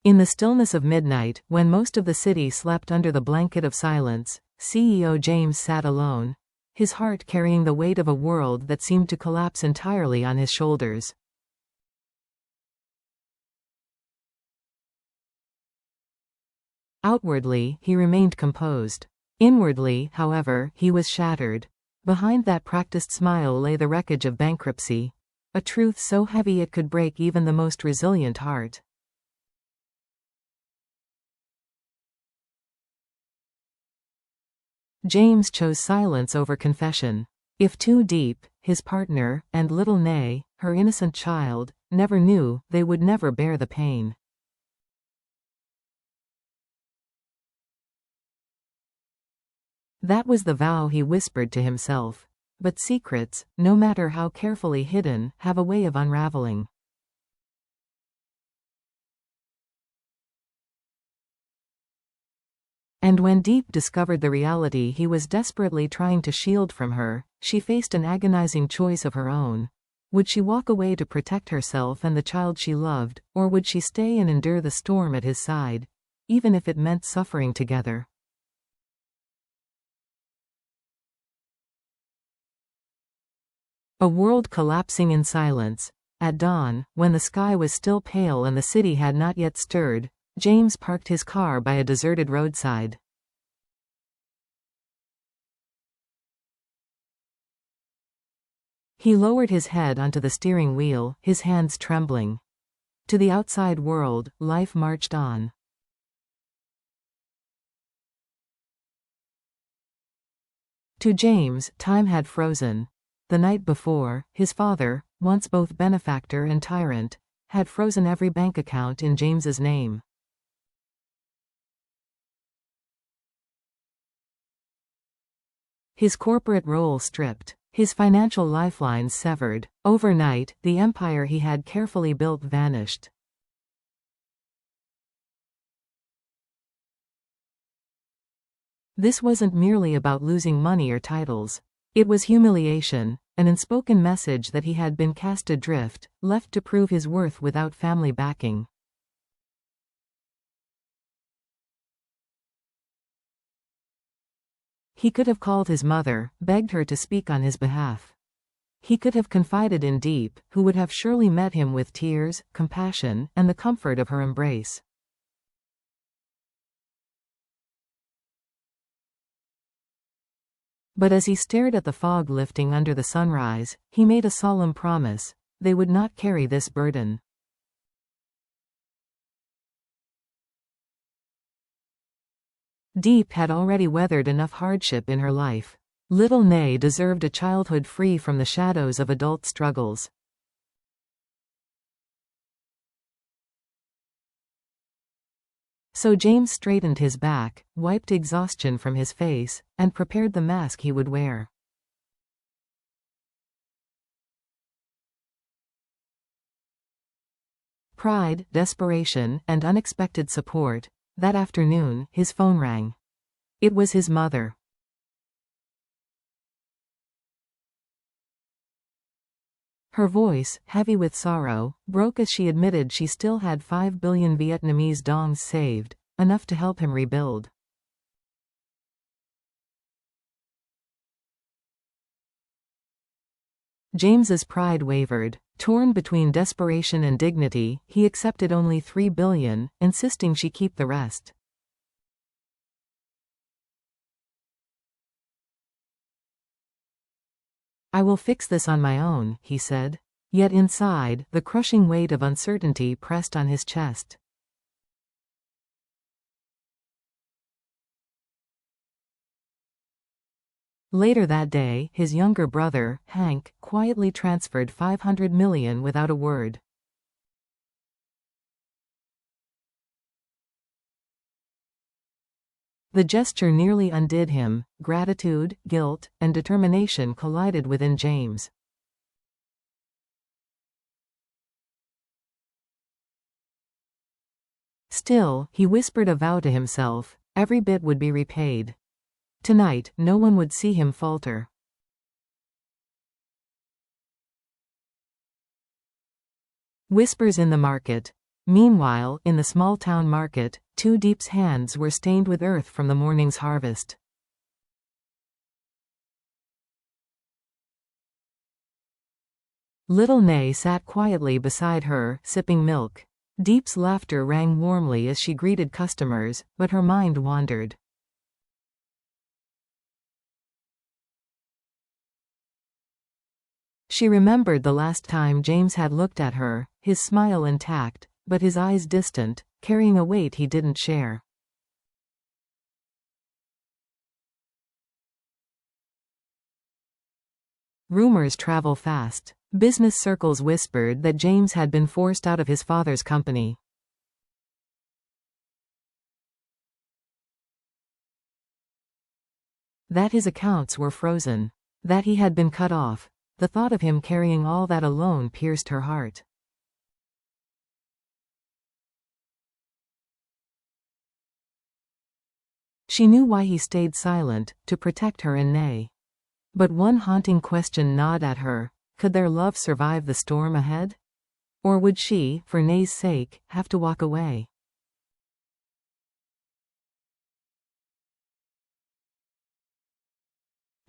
In the stillness of midnight, when most of the city slept under the blanket of silence, CEO James sat alone, his heart carrying the weight of a world that seemed to collapse entirely on his shoulders. Outwardly, he remained composed. Inwardly, however, he was shattered. Behind that practiced smile lay the wreckage of bankruptcy, a truth so heavy it could break even the most resilient heart. James chose silence over confession. If Diep, his partner, and little Nay, her innocent child, never knew, they would never bear the pain. That was the vow he whispered to himself. But secrets, no matter how carefully hidden, have a way of unraveling. And when Diep discovered the reality he was desperately trying to shield from her, she faced an agonizing choice of her own. Would she walk away to protect herself and the child she loved, or would she stay and endure the storm at his side, even if it meant suffering together? A world collapsing in silence. At dawn, when the sky was still pale and the city had not yet stirred, James parked his car by a deserted roadside. He lowered his head onto the steering wheel, his hands trembling. To the outside world, life marched on. To James, time had frozen. The night before, his father, once both benefactor and tyrant, had frozen every bank account in James's name. His corporate role stripped, his financial lifelines severed. Overnight, the empire he had carefully built vanished. This wasn't merely about losing money or titles. It was humiliation, an unspoken message that he had been cast adrift, left to prove his worth without family backing. He could have called his mother, begged her to speak on his behalf. He could have confided in Diep, who would have surely met him with tears, compassion, and the comfort of her embrace. But as he stared at the fog lifting under the sunrise, he made a solemn promise: they would not carry this burden. Diep had already weathered enough hardship in her life. Little Nay deserved a childhood free from the shadows of adult struggles. So James straightened his back, wiped exhaustion from his face, and prepared the mask he would wear. Pride, desperation, and unexpected support. That afternoon, his phone rang. It was his mother. Her voice, heavy with sorrow, broke as she admitted she still had 5 billion Vietnamese dongs saved, enough to help him rebuild. James's pride wavered. Torn between desperation and dignity, he accepted only 3 billion, insisting she keep the rest. I will fix this on my own, he said. Yet inside, the crushing weight of uncertainty pressed on his chest. Later that day, his younger brother, Hank, quietly transferred 500 million without a word. The gesture nearly undid him. Gratitude, guilt, and determination collided within James. Still, he whispered a vow to himself: every bit would be repaid. Tonight, no one would see him falter. Whispers in the market. Meanwhile, in the small town market, Diep's hands were stained with earth from the morning's harvest. Little Nay sat quietly beside her, sipping milk. Diep's laughter rang warmly as she greeted customers, but her mind wandered. She remembered the last time James had looked at her, his smile intact, but his eyes distant, carrying a weight he didn't share. Rumors travel fast. Business circles whispered that James had been forced out of his father's company. That his accounts were frozen. That he had been cut off. The thought of him carrying all that alone pierced her heart. She knew why he stayed silent, to protect her and Nay. But one haunting question gnawed at her. Could their love survive the storm ahead? Or would she, for Nay's sake, have to walk away?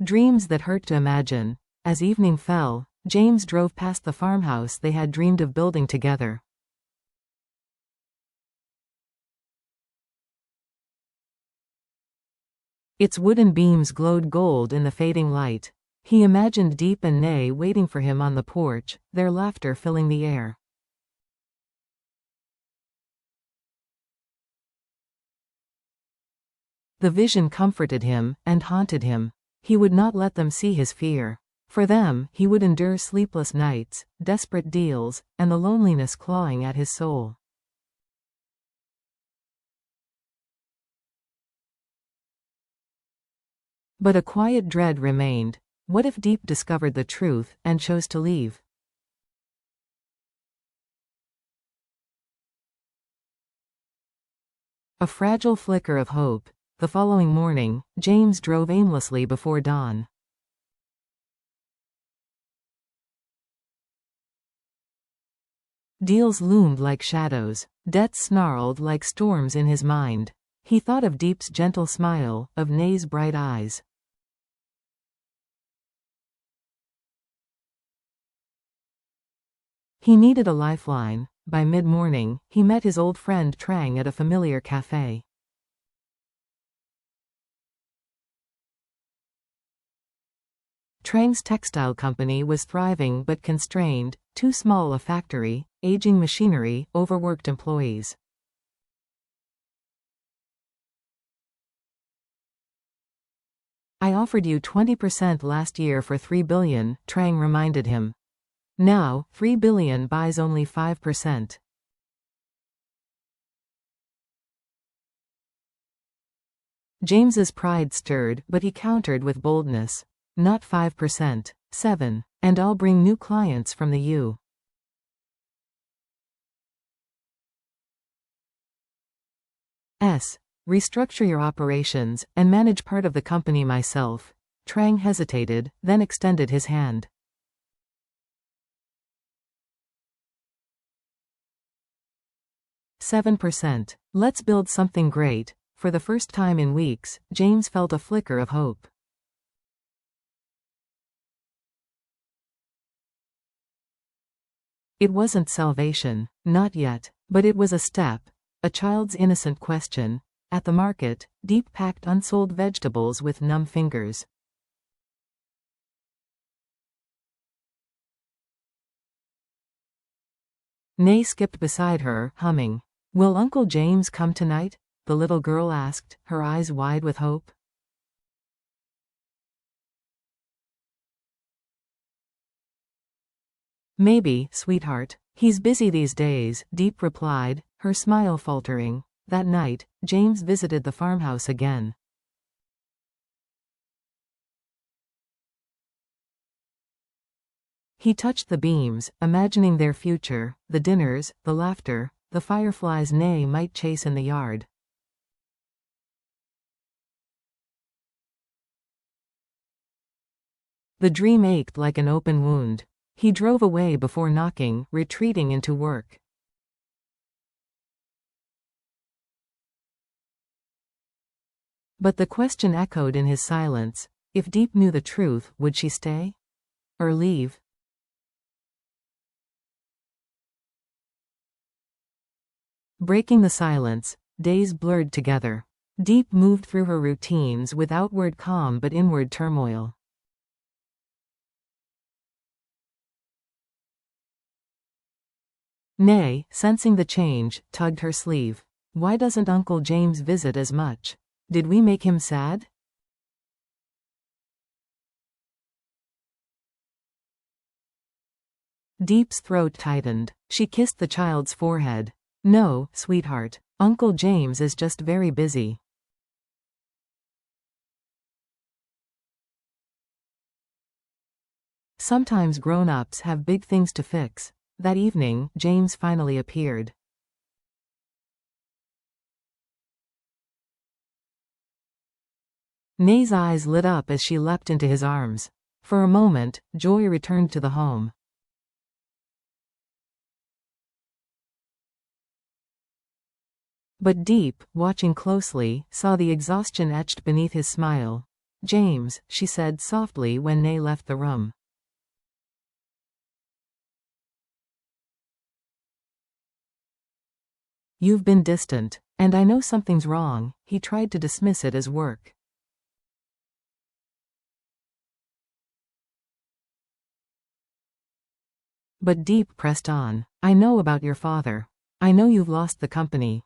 Dreams that hurt to imagine. As evening fell, James drove past the farmhouse they had dreamed of building together. Its wooden beams glowed gold in the fading light. He imagined Diep and Nay waiting for him on the porch, their laughter filling the air. The vision comforted him, and haunted him. He would not let them see his fear. For them, he would endure sleepless nights, desperate deals, and the loneliness clawing at his soul. But a quiet dread remained. What if Diep discovered the truth, and chose to leave? A fragile flicker of hope. The following morning, James drove aimlessly before dawn. Deals loomed like shadows. Debts snarled like storms in his mind. He thought of Diep's gentle smile, of Nay's bright eyes. He needed a lifeline. By mid-morning, he met his old friend Trang at a familiar cafe. Trang's textile company was thriving but constrained, too small a factory, aging machinery, overworked employees. I offered you 20% last year for 3 billion, Trang reminded him. Now, 3 billion buys only 5%. James's pride stirred, but he countered with boldness. Not 5%. 7. And I'll bring new clients from the U.S. Restructure your operations, and manage part of the company myself. Trang hesitated, then extended his hand. 7%. Let's build something great. For the first time in weeks, James felt a flicker of hope. It wasn't salvation. Not yet. But it was a step. A child's innocent question. At the market, Diep packed unsold vegetables with numb fingers. Nay skipped beside her, humming. Will Uncle James come tonight? The little girl asked, her eyes wide with hope. Maybe, sweetheart. He's busy these days, Diep replied, her smile faltering. That night, James visited the farmhouse again. He touched the beams, imagining their future, the dinners, the laughter, the fireflies Nay might chase in the yard. The dream ached like an open wound. He drove away before knocking, retreating into work. But the question echoed in his silence. If Diep knew the truth, would she stay? Or leave? Breaking the silence, days blurred together. Diep moved through her routines with outward calm but inward turmoil. Nay, sensing the change, tugged her sleeve. Why doesn't Uncle James visit as much? Did we make him sad? Diep's throat tightened. She kissed the child's forehead. No, sweetheart. Uncle James is just very busy. Sometimes grown-ups have big things to fix. That evening, James finally appeared. Nay's eyes lit up as she leapt into his arms. For a moment, joy returned to the home. But Diep, watching closely, saw the exhaustion etched beneath his smile. James, she said softly when Nay left the room. You've been distant, and I know something's wrong. He tried to dismiss it as work. But Diep pressed on. I know about your father. I know you've lost the company.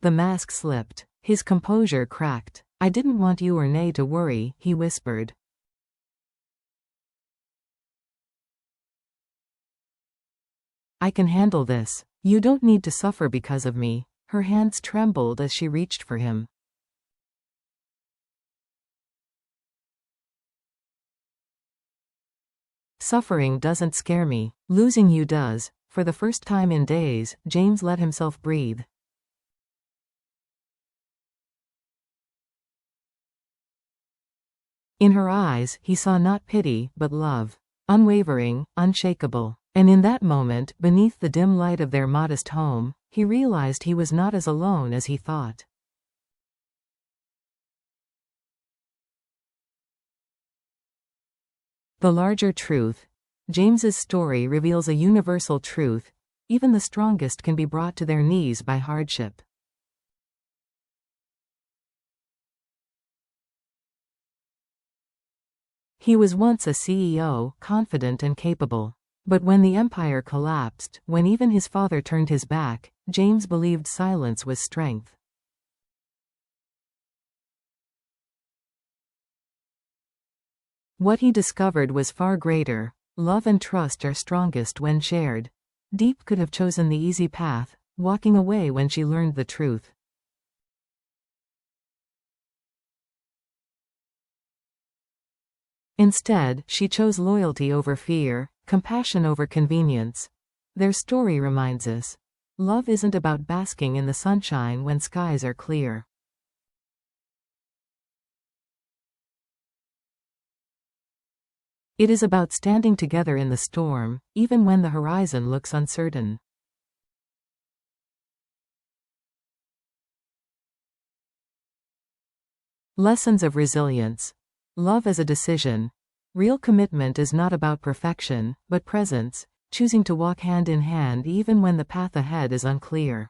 The mask slipped. His composure cracked. I didn't want you or Nay to worry, he whispered. I can handle this. You don't need to suffer because of me. Her hands trembled as she reached for him. Suffering doesn't scare me. Losing you does. For the first time in days, James let himself breathe. In her eyes, he saw not pity, but love. Unwavering, unshakable. And in that moment, beneath the dim light of their modest home, he realized he was not as alone as he thought. The larger truth. James's story reveals a universal truth. Even the strongest can be brought to their knees by hardship. He was once a CEO, confident and capable. But when the empire collapsed, when even his father turned his back, James believed silence was strength. What he discovered was far greater. Love and trust are strongest when shared. Diep could have chosen the easy path, walking away when she learned the truth. Instead, she chose loyalty over fear, compassion over convenience. Their story reminds us, love isn't about basking in the sunshine when skies are clear. It is about standing together in the storm, even when the horizon looks uncertain. Lessons of resilience. Love as a decision. Real commitment is not about perfection, but presence, choosing to walk hand in hand even when the path ahead is unclear.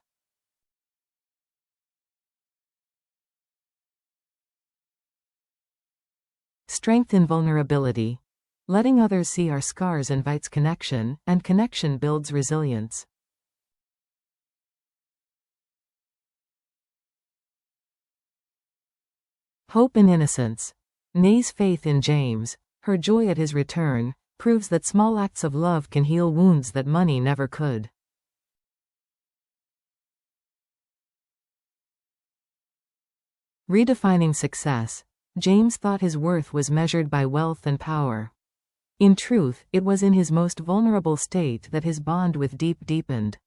Strength in vulnerability. Letting others see our scars invites connection, and connection builds resilience. Hope in innocence. Nay's faith in James, her joy at his return, proves that small acts of love can heal wounds that money never could. Redefining success. James thought his worth was measured by wealth and power. In truth, it was in his most vulnerable state that his bond with Diep deepened.